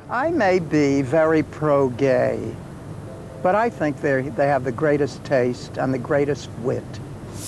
I may be very pro-gay, but I think they have the greatest taste and the greatest wit.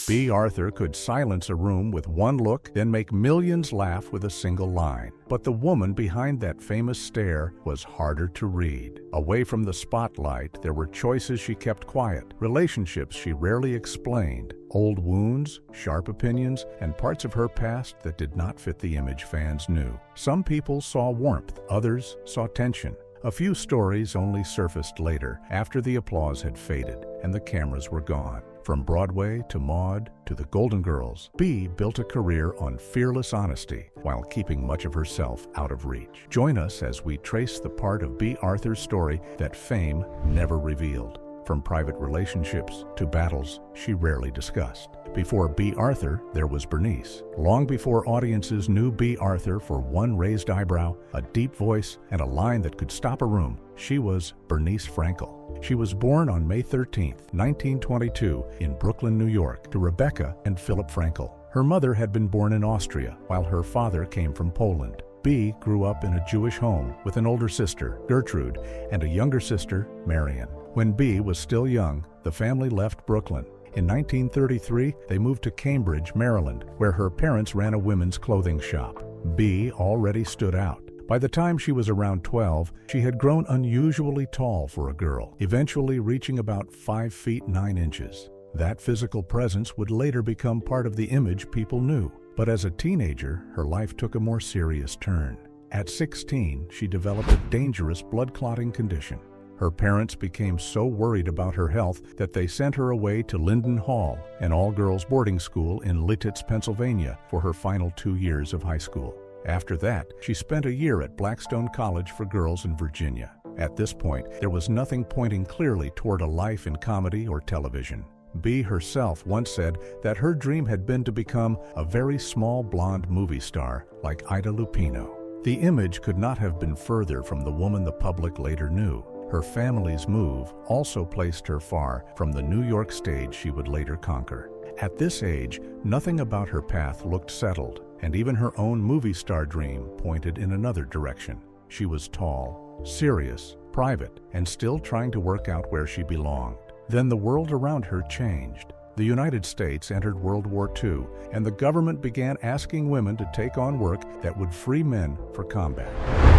Bea Arthur could silence a room with one look, then make millions laugh with a single line. But the woman behind that famous stare was harder to read. Away from the spotlight, there were choices she kept quiet, relationships she rarely explained, old wounds, sharp opinions, and parts of her past that did not fit the image fans knew. Some people saw warmth, others saw tension. A few stories only surfaced later, after the applause had faded and the cameras were gone. From Broadway to Maude to the Golden Girls, Bea built a career on fearless honesty while keeping much of herself out of reach. Join us as we trace the part of Bea Arthur's story that fame never revealed. From private relationships to battles she rarely discussed. Before Bea Arthur, there was Bernice. Long before audiences knew Bea Arthur for one raised eyebrow, a deep voice, and a line that could stop a room, she was Bernice Frankel. She was born on May 13, 1922, in Brooklyn, New York, to Rebecca and Philip Frankel. Her mother had been born in Austria, while her father came from Poland. Bea grew up in a Jewish home with an older sister, Gertrude, and a younger sister, Marion. When Bea was still young, the family left Brooklyn. In 1933, they moved to Cambridge, Maryland, where her parents ran a women's clothing shop. Bea already stood out. By the time she was around 12, she had grown unusually tall for a girl, eventually reaching about 5 feet 9 inches. That physical presence would later become part of the image people knew. But as a teenager, her life took a more serious turn. At 16, she developed a dangerous blood clotting condition. Her parents became so worried about her health that they sent her away to Linden Hall, an all-girls boarding school in Lititz, Pennsylvania, for her final 2 years of high school. After that, she spent a year at Blackstone College for Girls in Virginia. At this point, there was nothing pointing clearly toward a life in comedy or television. Bea herself once said that her dream had been to become a very small blonde movie star like Ida Lupino. The image could not have been further from the woman the public later knew. Her family's move also placed her far from the New York stage she would later conquer. At this age, nothing about her path looked settled, and even her own movie star dream pointed in another direction. She was tall, serious, private, and still trying to work out where she belonged. Then the world around her changed. The United States entered World War II, and the government began asking women to take on work that would free men for combat.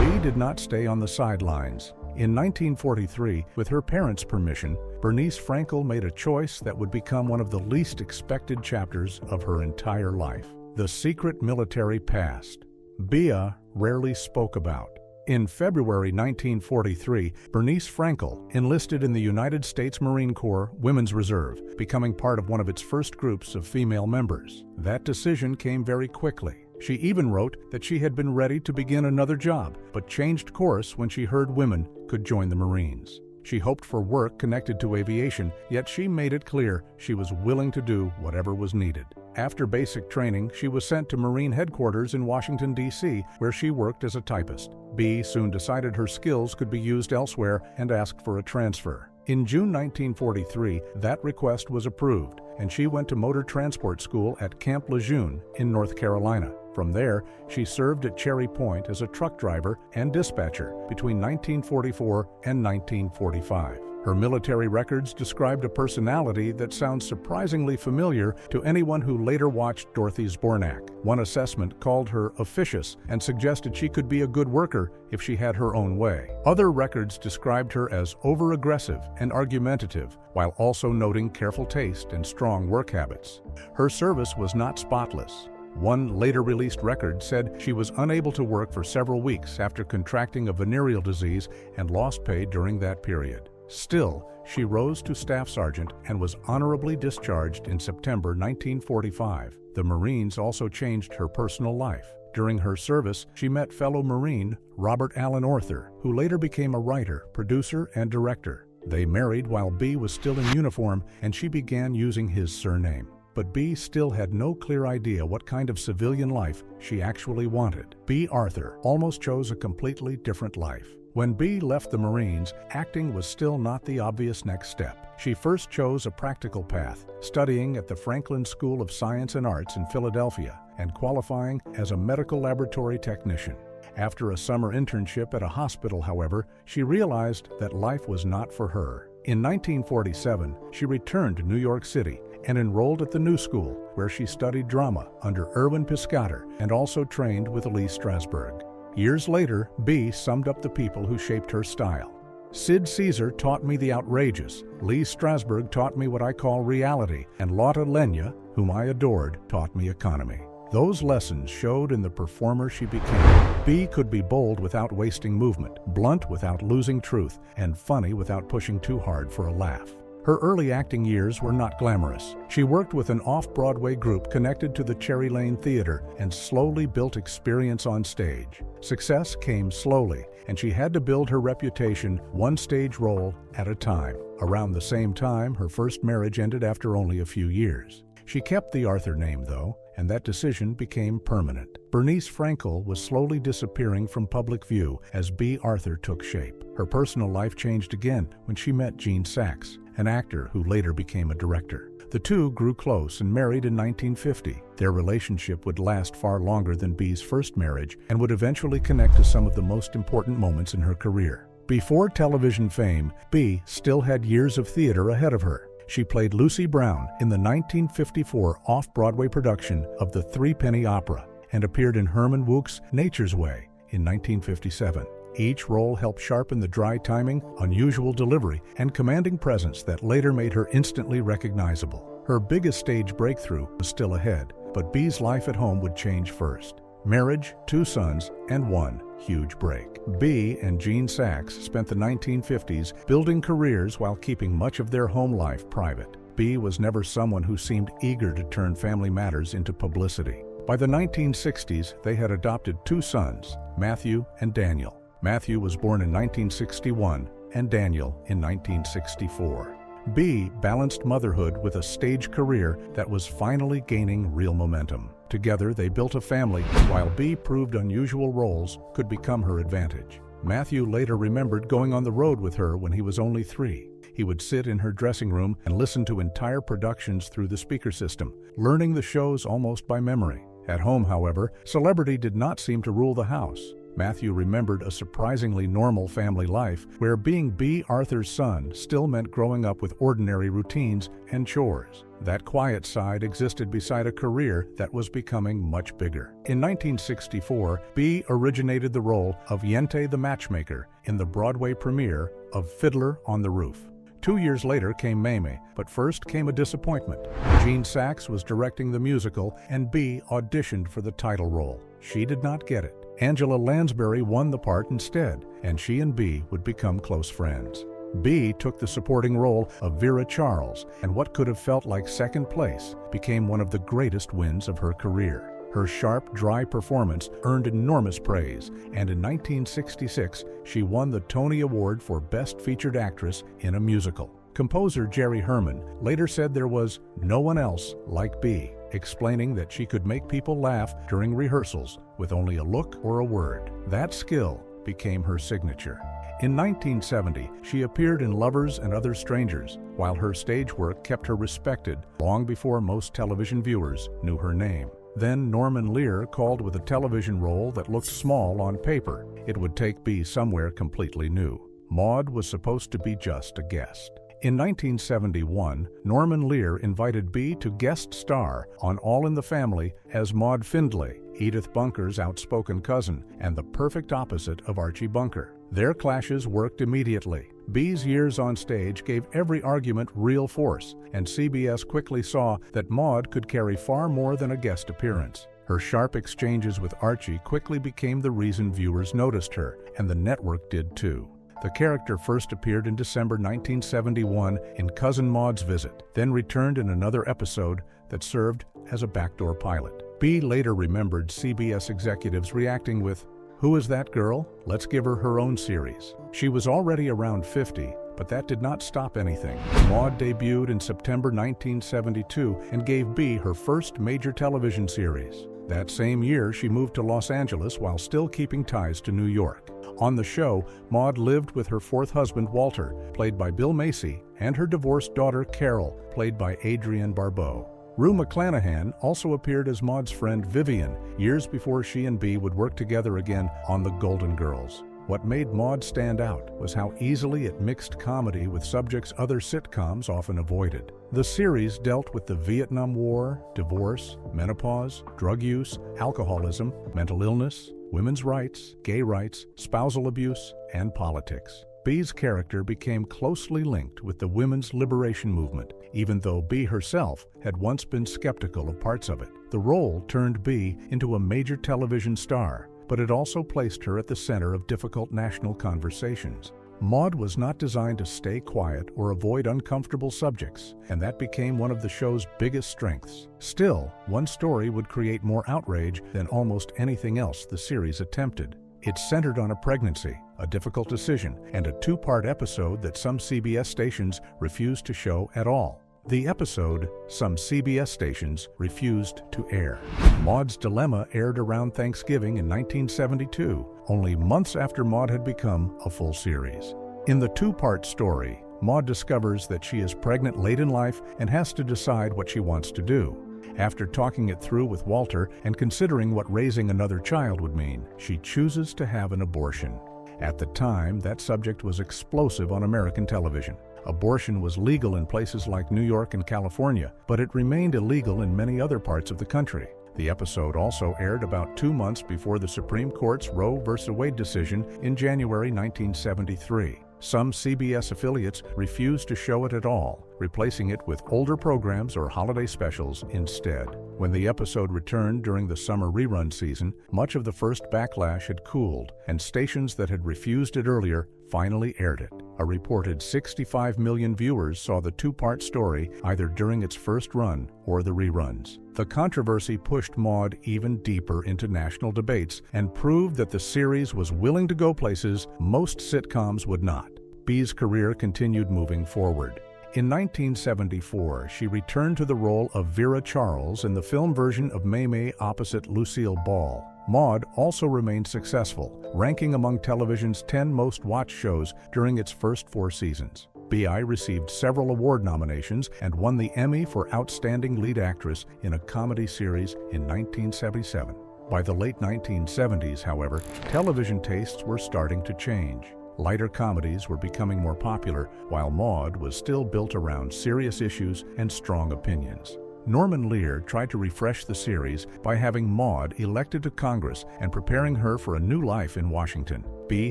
Bea did not stay on the sidelines. In 1943, with her parents' permission, Bernice Frankel made a choice that would become one of the least expected chapters of her entire life: the secret military past Bea rarely spoke about. In February 1943, Bernice Frankel enlisted in the United States Marine Corps Women's Reserve, becoming part of one of its first groups of female members. That decision came very quickly. She even wrote that she had been ready to begin another job, but changed course when she heard women could join the Marines. She hoped for work connected to aviation, yet she made it clear she was willing to do whatever was needed. After basic training, she was sent to Marine headquarters in Washington, D.C., where she worked as a typist. Bea soon decided her skills could be used elsewhere and asked for a transfer. In June 1943, that request was approved, and she went to motor transport school at Camp Lejeune in North Carolina. From there, she served at Cherry Point as a truck driver and dispatcher between 1944 and 1945. Her military records described a personality that sounds surprisingly familiar to anyone who later watched Dorothy Zbornak. One assessment called her officious and suggested she could be a good worker if she had her own way. Other records described her as over-aggressive and argumentative, while also noting careful taste and strong work habits. Her service was not spotless. One later released record said she was unable to work for several weeks after contracting a venereal disease and lost pay during that period. Still, she rose to staff sergeant and was honorably discharged in September 1945. The Marines also changed her personal life. During her service, she met fellow Marine Robert Allen Arthur, who later became a writer, producer, and director. They married while Bea was still in uniform, and she began using his surname. But Bea still had no clear idea what kind of civilian life she actually wanted. Bea Arthur almost chose a completely different life. When Bea left the Marines, acting was still not the obvious next step. She first chose a practical path, studying at the Franklin School of Science and Arts in Philadelphia and qualifying as a medical laboratory technician. After a summer internship at a hospital, however, she realized that life was not for her. In 1947, she returned to New York City and enrolled at the New School, where she studied drama under Erwin Piscator and also trained with Lee Strasberg. Years later, Bea summed up the people who shaped her style. Sid Caesar taught me the outrageous, Lee Strasberg taught me what I call reality, and Lotte Lenya, whom I adored, taught me economy. Those lessons showed in the performer she became. Bea could be bold without wasting movement, blunt without losing truth, and funny without pushing too hard for a laugh. Her early acting years were not glamorous. She worked with an off-Broadway group connected to the Cherry Lane Theater and slowly built experience on stage. Success came slowly, and she had to build her reputation one stage role at a time. Around the same time, her first marriage ended after only a few years. She kept the Arthur name, though, and that decision became permanent. Bernice Frankel was slowly disappearing from public view as Bea Arthur took shape. Her personal life changed again when she met Gene Saks, an actor who later became a director. The two grew close and married in 1950. Their relationship would last far longer than Bea's first marriage and would eventually connect to some of the most important moments in her career. Before television fame, Bea still had years of theater ahead of her. She played Lucy Brown in the 1954 off-Broadway production of The Threepenny Opera and appeared in Herman Wouk's Nature's Way in 1957. Each role helped sharpen the dry timing, unusual delivery, and commanding presence that later made her instantly recognizable. Her biggest stage breakthrough was still ahead, but Bea's life at home would change first. Marriage, 2 sons, and one huge break. Bea and Gene Saks spent the 1950s building careers while keeping much of their home life private. Bea was never someone who seemed eager to turn family matters into publicity. By the 1960s, they had adopted 2 sons, Matthew and Daniel. Matthew was born in 1961 and Daniel in 1964. Bea balanced motherhood with a stage career that was finally gaining real momentum. Together, they built a family, while Bea proved unusual roles could become her advantage. Matthew later remembered going on the road with her when he was only 3. He would sit in her dressing room and listen to entire productions through the speaker system, learning the shows almost by memory. At home, however, celebrity did not seem to rule the house. Matthew remembered a surprisingly normal family life where being Bea Arthur's son still meant growing up with ordinary routines and chores. That quiet side existed beside a career that was becoming much bigger. In 1964, Bea originated the role of Yente the Matchmaker in the Broadway premiere of Fiddler on the Roof. 2 years later came Mamie, but first came a disappointment. Gene Saks was directing the musical, and Bea auditioned for the title role. She did not get it. Angela Lansbury won the part instead, and she and Bea would become close friends. Bea took the supporting role of Vera Charles, and what could have felt like second place became one of the greatest wins of her career. Her sharp, dry performance earned enormous praise, and in 1966, she won the Tony Award for Best Featured Actress in a Musical. Composer Jerry Herman later said there was no one else like Bea, explaining that she could make people laugh during rehearsals with only a look or a word. That skill became her signature. In 1970, she appeared in Lovers and Other Strangers, while her stage work kept her respected long before most television viewers knew her name. Then Norman Lear called with a television role that looked small on paper. It would take Bea somewhere completely new. Maude was supposed to be just a guest. In 1971, Norman Lear invited Bea to guest star on All in the Family as Maude Findlay, Edith Bunker's outspoken cousin and the perfect opposite of Archie Bunker. Their clashes worked immediately. Bea's years on stage gave every argument real force, and CBS quickly saw that Maude could carry far more than a guest appearance. Her sharp exchanges with Archie quickly became the reason viewers noticed her, and the network did too. The character first appeared in December 1971 in Cousin Maude's Visit, then returned in another episode that served as a backdoor pilot. Bea later remembered CBS executives reacting with, "Who is that girl? Let's give her her own series." She was already around 50, but that did not stop anything. Maude debuted in September 1972 and gave Bea her first major television series. That same year, she moved to Los Angeles while still keeping ties to New York. On the show, Maude lived with her fourth husband, Walter, played by Bill Macy, and her divorced daughter, Carol, played by Adrienne Barbeau. Rue McClanahan also appeared as Maude's friend Vivian years before she and Bea would work together again on The Golden Girls. What made Maude stand out was how easily it mixed comedy with subjects other sitcoms often avoided. The series dealt with the Vietnam War, divorce, menopause, drug use, alcoholism, mental illness, women's rights, gay rights, spousal abuse, and politics. Bea's character became closely linked with the women's liberation movement, even though Bea herself had once been skeptical of parts of it. The role turned Bea into a major television star, but it also placed her at the center of difficult national conversations. Maude was not designed to stay quiet or avoid uncomfortable subjects, and that became one of the show's biggest strengths. Still, one story would create more outrage than almost anything else the series attempted. It centered on a pregnancy, a difficult decision, and a two-part episode that some CBS stations refused to show at all. The episode, some CBS stations refused to air. Maude's Dilemma aired around Thanksgiving in 1972, only months after Maude had become a full series. In the two-part story, Maude discovers that she is pregnant late in life and has to decide what she wants to do. After talking it through with Walter and considering what raising another child would mean, she chooses to have an abortion. At the time, that subject was explosive on American television. Abortion was legal in places like New York and California, but it remained illegal in many other parts of the country. The episode also aired about 2 months before the Supreme Court's Roe v. Wade decision in January 1973. Some CBS affiliates refused to show it at all, replacing it with older programs or holiday specials instead. When the episode returned during the summer rerun season, much of the first backlash had cooled, and stations that had refused it earlier finally aired it. A reported 65 million viewers saw the two-part story either during its first run or the reruns. The controversy pushed Maude even deeper into national debates and proved that the series was willing to go places most sitcoms would not. Bea's career continued moving forward. In 1974, she returned to the role of Vera Charles in the film version of Mamie opposite Lucille Ball. Maude also remained successful, ranking among television's 10 most watched shows during its first 4 seasons. Bea received several award nominations and won the Emmy for Outstanding Lead Actress in a Comedy Series in 1977. By the late 1970s, however, television tastes were starting to change. Lighter comedies were becoming more popular, while Maude was still built around serious issues and strong opinions. Norman Lear tried to refresh the series by having Maude elected to Congress and preparing her for a new life in Washington. Bea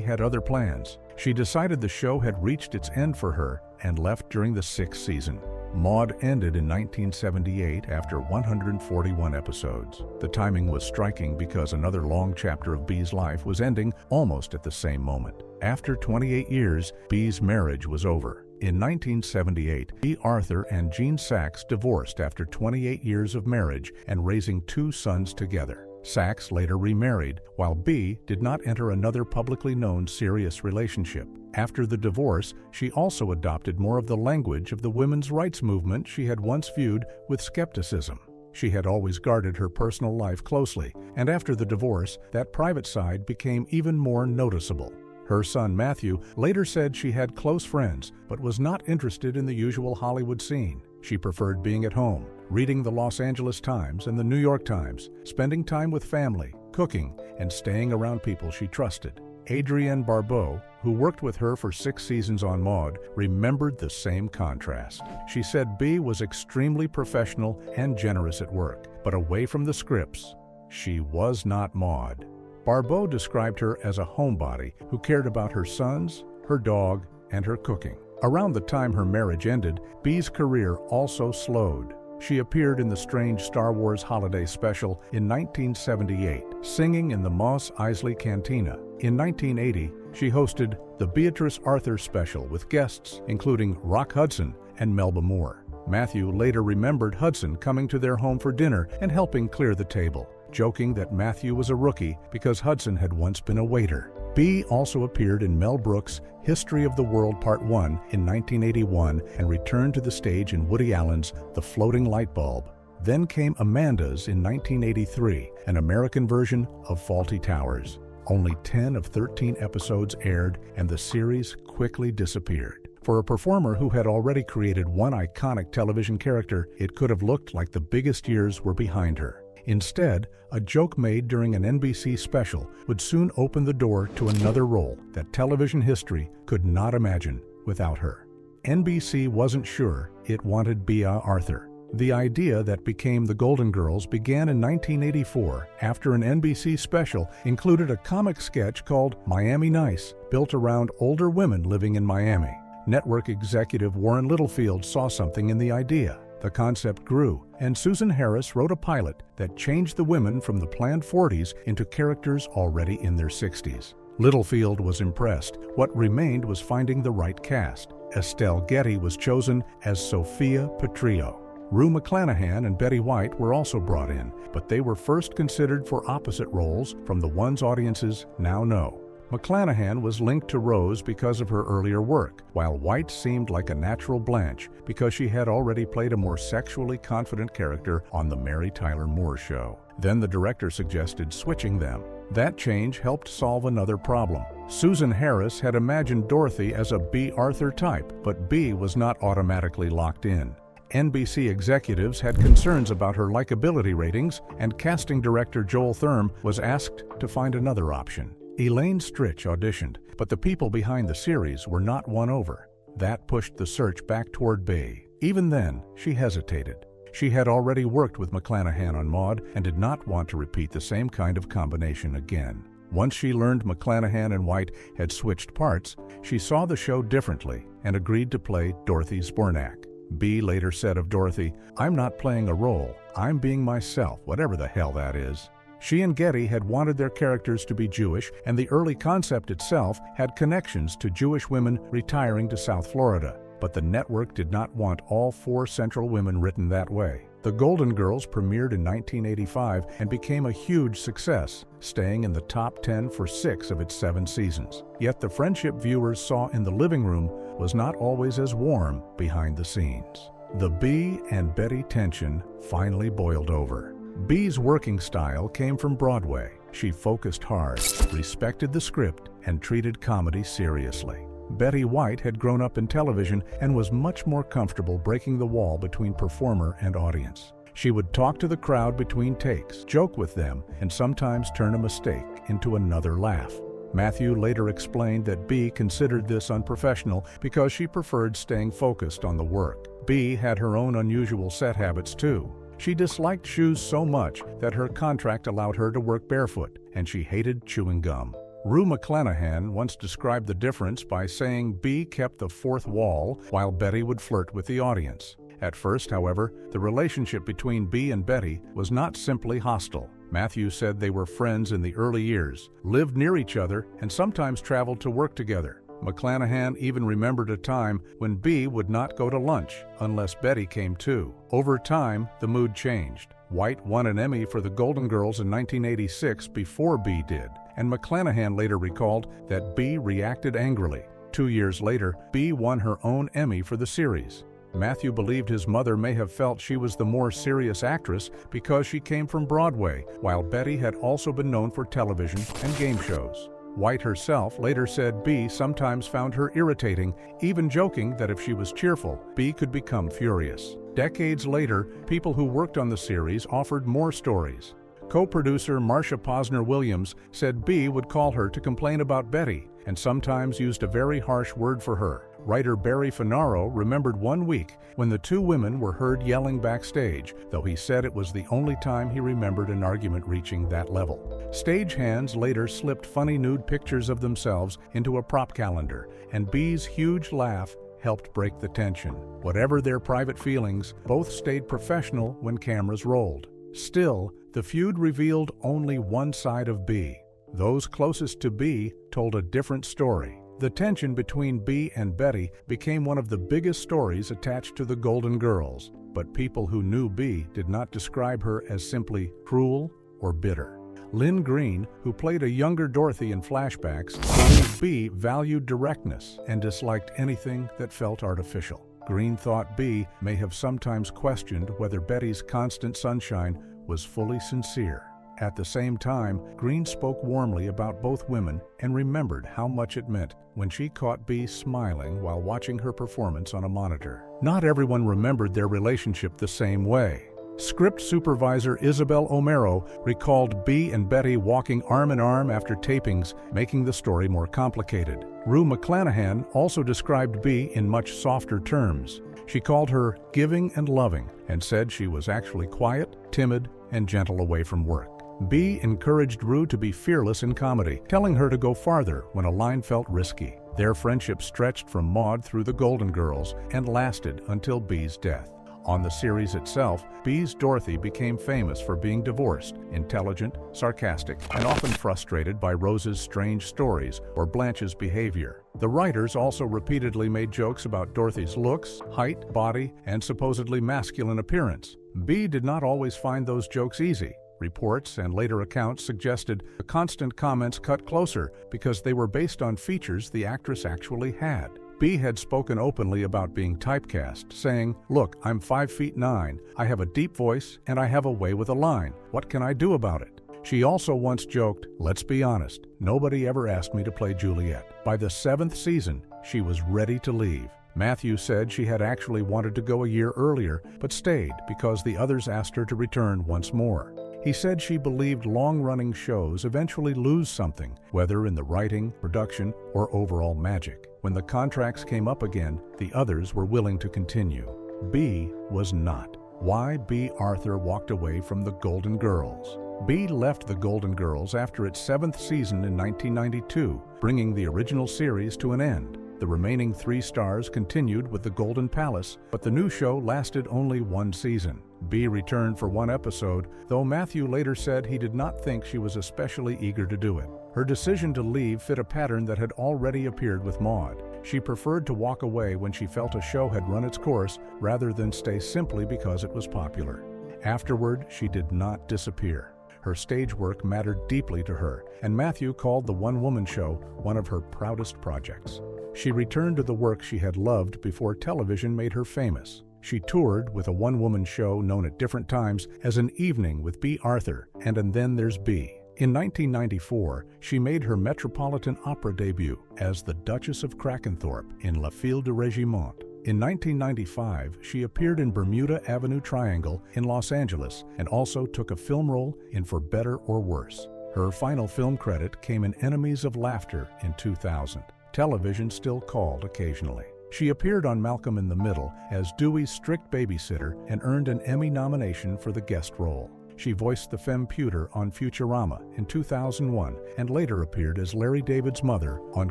had other plans. She decided the show had reached its end for her and left during the 6th season. Maude ended in 1978 after 141 episodes. The timing was striking because another long chapter of Bea's life was ending almost at the same moment. After 28 years, Bea's marriage was over. In 1978, Bea Arthur and Gene Saks divorced after 28 years of marriage and raising 2 sons together. Saks later remarried, while Bea did not enter another publicly known serious relationship. After the divorce, she also adopted more of the language of the women's rights movement she had once viewed with skepticism. She had always guarded her personal life closely, and after the divorce, that private side became even more noticeable. Her son Matthew later said she had close friends, but was not interested in the usual Hollywood scene. She preferred being at home, reading the Los Angeles Times and the New York Times, spending time with family, cooking, and staying around people she trusted. Adrienne Barbeau, who worked with her for 6 seasons on Maude, remembered the same contrast. She said Bea was extremely professional and generous at work, but away from the scripts, she was not Maude. Barbeau described her as a homebody who cared about her sons, her dog, and her cooking. Around the time her marriage ended, Bea's career also slowed. She appeared in the strange Star Wars holiday special in 1978, singing in the Mos Eisley Cantina. In 1980, she hosted the Beatrice Arthur special with guests including Rock Hudson and Melba Moore. Matthew later remembered Hudson coming to their home for dinner and helping clear the table, joking that Matthew was a rookie because Hudson had once been a waiter. Bea also appeared in Mel Brooks' History of the World Part 1 in 1981 and returned to the stage in Woody Allen's The Floating Light Bulb. Then came Amanda's in 1983, an American version of Fawlty Towers. Only 10 of 13 episodes aired, and the series quickly disappeared. For a performer who had already created one iconic television character, it could have looked like the biggest years were behind her. Instead, a joke made during an NBC special would soon open the door to another role that television history could not imagine without her. NBC wasn't sure it wanted Bea Arthur. The idea that became the Golden Girls began in 1984 after an NBC special included a comic sketch called Miami Nice, built around older women living in Miami. Network executive Warren Littlefield saw something in the idea. The concept grew, and Susan Harris wrote a pilot that changed the women from the planned 40s into characters already in their 60s. Littlefield was impressed. What remained was finding the right cast. Estelle Getty was chosen as Sophia Petrillo. Rue McClanahan and Betty White were also brought in, but they were first considered for opposite roles from the ones audiences now know. McClanahan was linked to Rose because of her earlier work, while White seemed like a natural Blanche because she had already played a more sexually confident character on The Mary Tyler Moore Show. Then the director suggested switching them. That change helped solve another problem. Susan Harris had imagined Dorothy as a Bea Arthur type, but Bea was not automatically locked in. NBC executives had concerns about her likability ratings, and casting director Joel Thurm was asked to find another option. Elaine Stritch auditioned, but the people behind the series were not won over. That pushed the search back toward Bea. Even then, she hesitated. She had already worked with McClanahan on Maude and did not want to repeat the same kind of combination again. Once she learned McClanahan and White had switched parts, she saw the show differently and agreed to play Dorothy Zbornak. Bea later said of Dorothy, "I'm not playing a role, I'm being myself, whatever the hell that is." She and Getty had wanted their characters to be Jewish, and the early concept itself had connections to Jewish women retiring to South Florida. But the network did not want all 4 central women written that way. The Golden Girls premiered in 1985 and became a huge success, staying in the top 10 for 6 of its 7 seasons. Yet the friendship viewers saw in the living room was not always as warm behind the scenes. The Bea and Betty tension finally boiled over. Bea's working style came from Broadway. She focused hard, respected the script, and treated comedy seriously. Betty White had grown up in television and was much more comfortable breaking the wall between performer and audience. She would talk to the crowd between takes, joke with them, and sometimes turn a mistake into another laugh. Matthew later explained that Bea considered this unprofessional because she preferred staying focused on the work. Bea had her own unusual set habits too. She disliked shoes so much that her contract allowed her to work barefoot, and she hated chewing gum. Rue McClanahan once described the difference by saying Bea kept the fourth wall while Betty would flirt with the audience. At first, however, the relationship between Bea and Betty was not simply hostile. Matthew said they were friends in the early years, lived near each other, and sometimes traveled to work together. McClanahan even remembered a time when Bea would not go to lunch unless Betty came too. Over time, the mood changed. White won an Emmy for the Golden Girls in 1986 before Bea did, and McClanahan later recalled that Bea reacted angrily. 2 years later, Bea won her own Emmy for the series. Matthew believed his mother may have felt she was the more serious actress because she came from Broadway, while Betty had also been known for television and game shows. White herself later said Bea sometimes found her irritating, even joking that if she was cheerful, Bea could become furious. Decades later, people who worked on the series offered more stories. Co-producer Marcia Posner Williams said Bea would call her to complain about Betty and sometimes used a very harsh word for her. Writer Barry Finaro remembered one week when the two women were heard yelling backstage, though he said it was the only time he remembered an argument reaching that level. Stagehands later slipped funny nude pictures of themselves into a prop calendar, and Bea's huge laugh helped break the tension. Whatever their private feelings, both stayed professional when cameras rolled. Still, the feud revealed only one side of Bea. Those closest to Bea told a different story. The tension between Bea and Betty became one of the biggest stories attached to the Golden Girls, but people who knew Bea did not describe her as simply cruel or bitter. Lynn Green, who played a younger Dorothy in flashbacks, believed Bea valued directness and disliked anything that felt artificial. Green thought Bea may have sometimes questioned whether Betty's constant sunshine was fully sincere. At the same time, Green spoke warmly about both women and remembered how much it meant when she caught Bea smiling while watching her performance on a monitor. Not everyone remembered their relationship the same way. Script supervisor Isabel O'Mero recalled Bea and Betty walking arm in arm after tapings, making the story more complicated. Rue McClanahan also described Bea in much softer terms. She called her giving and loving and said she was actually quiet, timid, and gentle away from work. Bea encouraged Rue to be fearless in comedy, telling her to go farther when a line felt risky. Their friendship stretched from Maude through the Golden Girls and lasted until Bea's death. On the series itself, Bea's Dorothy became famous for being divorced, intelligent, sarcastic, and often frustrated by Rose's strange stories or Blanche's behavior. The writers also repeatedly made jokes about Dorothy's looks, height, body, and supposedly masculine appearance. Bea did not always find those jokes easy. Reports and later accounts suggested the constant comments cut closer because they were based on features the actress actually had. Bea had spoken openly about being typecast, saying, "Look, I'm 5'9", I have a deep voice, and I have a way with a line. What can I do about it?" She also once joked, "Let's be honest, nobody ever asked me to play Juliet." By the 7th season, she was ready to leave. Matthew said she had actually wanted to go a year earlier, but stayed because the others asked her to return once more. He said she believed long-running shows eventually lose something, whether in the writing, production, or overall magic. When the contracts came up again, the others were willing to continue. Bea was not. Why Bea Arthur walked away from the Golden Girls. Bea left the Golden Girls after its 7th season in 1992, bringing the original series to an end. The remaining 3 stars continued with the Golden Palace, but the new show lasted only 1 season. Bea returned for 1 episode, though Matthew later said he did not think she was especially eager to do it. Her decision to leave fit a pattern that had already appeared with Maude. She preferred to walk away when she felt a show had run its course rather than stay simply because it was popular. Afterward, she did not disappear. Her stage work mattered deeply to her, and Matthew called the one-woman show one of her proudest projects. She returned to the work she had loved before television made her famous. She toured with a one-woman show known at different times as An Evening with Bea Arthur and Then There's Bea. In 1994, she made her Metropolitan Opera debut as the Duchess of Krakenthorpe in La Fille de Régiment. In 1995, she appeared in Bermuda Avenue Triangle in Los Angeles and also took a film role in For Better or Worse. Her final film credit came in Enemies of Laughter in 2000. Television still called occasionally. She appeared on Malcolm in the Middle as Dewey's strict babysitter and earned an Emmy nomination for the guest role. She voiced the femme pewter on Futurama in 2001 and later appeared as Larry David's mother on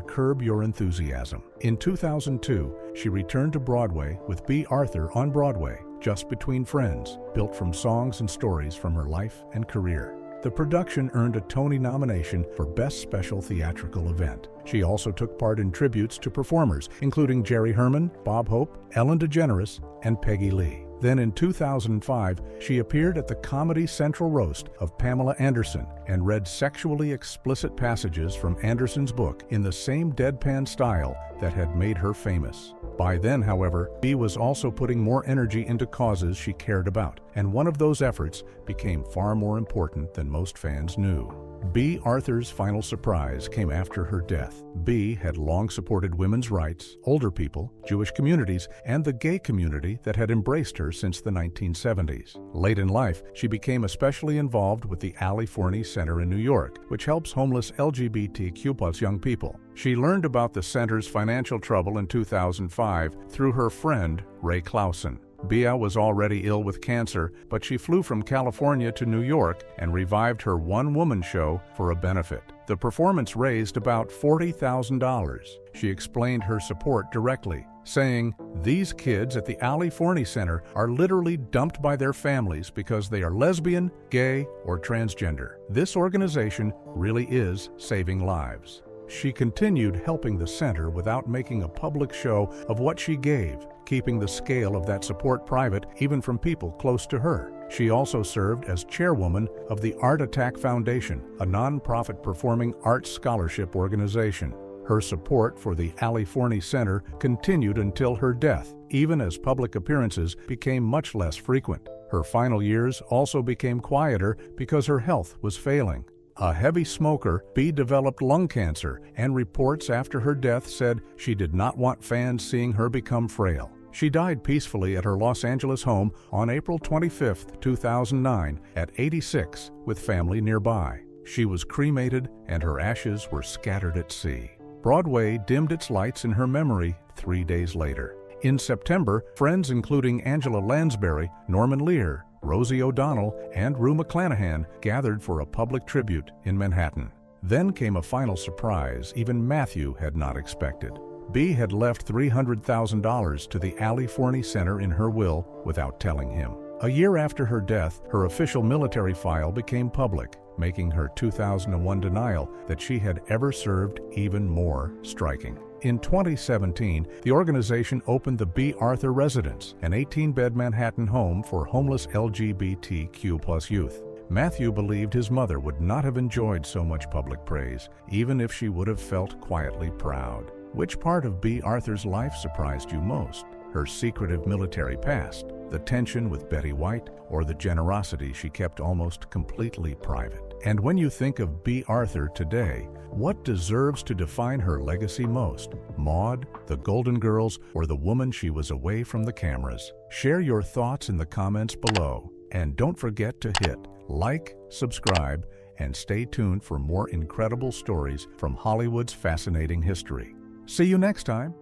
Curb Your Enthusiasm. In 2002, she returned to Broadway with Bea Arthur on Broadway, Just Between Friends, built from songs and stories from her life and career. The production earned a Tony nomination for Best Special Theatrical Event. She also took part in tributes to performers, including Jerry Herman, Bob Hope, Ellen DeGeneres, and Peggy Lee. Then in 2005, she appeared at the Comedy Central roast of Pamela Anderson and read sexually explicit passages from Anderson's book in the same deadpan style that had made her famous. By then, however, Bea was also putting more energy into causes she cared about, and one of those efforts became far more important than most fans knew. Bea Arthur's final surprise came after her death. Bea had long supported women's rights, older people, Jewish communities, and the gay community that had embraced her since the 1970s. Late in life, she became especially involved with the Ali Forney Center in New York, which helps homeless LGBTQ+ young people. She learned about the center's financial trouble in 2005 through her friend, Ray Clausen. Bea was already ill with cancer, but she flew from California to New York and revived her one-woman show for a benefit. The performance raised about $40,000. She explained her support directly, saying, "These kids at the Ali Forney Center are literally dumped by their families because they are lesbian, gay, or transgender. This organization really is saving lives." She continued helping the center without making a public show of what she gave, keeping the scale of that support private even from people close to her. She also served as chairwoman of the Art Attack Foundation, a nonprofit performing arts scholarship organization. Her support for the Ali Forney Center continued until her death, even as public appearances became much less frequent. Her final years also became quieter because her health was failing. A heavy smoker, Bea developed lung cancer, and reports after her death said she did not want fans seeing her become frail. She died peacefully at her Los Angeles home on April 25, 2009, at 86, with family nearby. She was cremated, and her ashes were scattered at sea. Broadway dimmed its lights in her memory 3 days later. In September, friends including Angela Lansbury, Norman Lear, Rosie O'Donnell, and Rue McClanahan gathered for a public tribute in Manhattan. Then came a final surprise even Matthew had not expected. Bea had left $300,000 to the Allie Forney Center in her will without telling him. A year after her death, her official military file became public, making her 2001 denial that she had ever served even more striking. In 2017, the organization opened the Bea Arthur Residence, an 18-bed Manhattan home for homeless LGBTQ+ youth. Matthew believed his mother would not have enjoyed so much public praise, even if she would have felt quietly proud. Which part of Bea Arthur's life surprised you most? Her secretive military past, the tension with Betty White, or the generosity she kept almost completely private? And when you think of Bea Arthur today, what deserves to define her legacy most? Maude, the Golden Girls, or the woman she was away from the cameras? Share your thoughts in the comments below. And don't forget to hit like, subscribe, and stay tuned for more incredible stories from Hollywood's fascinating history. See you next time.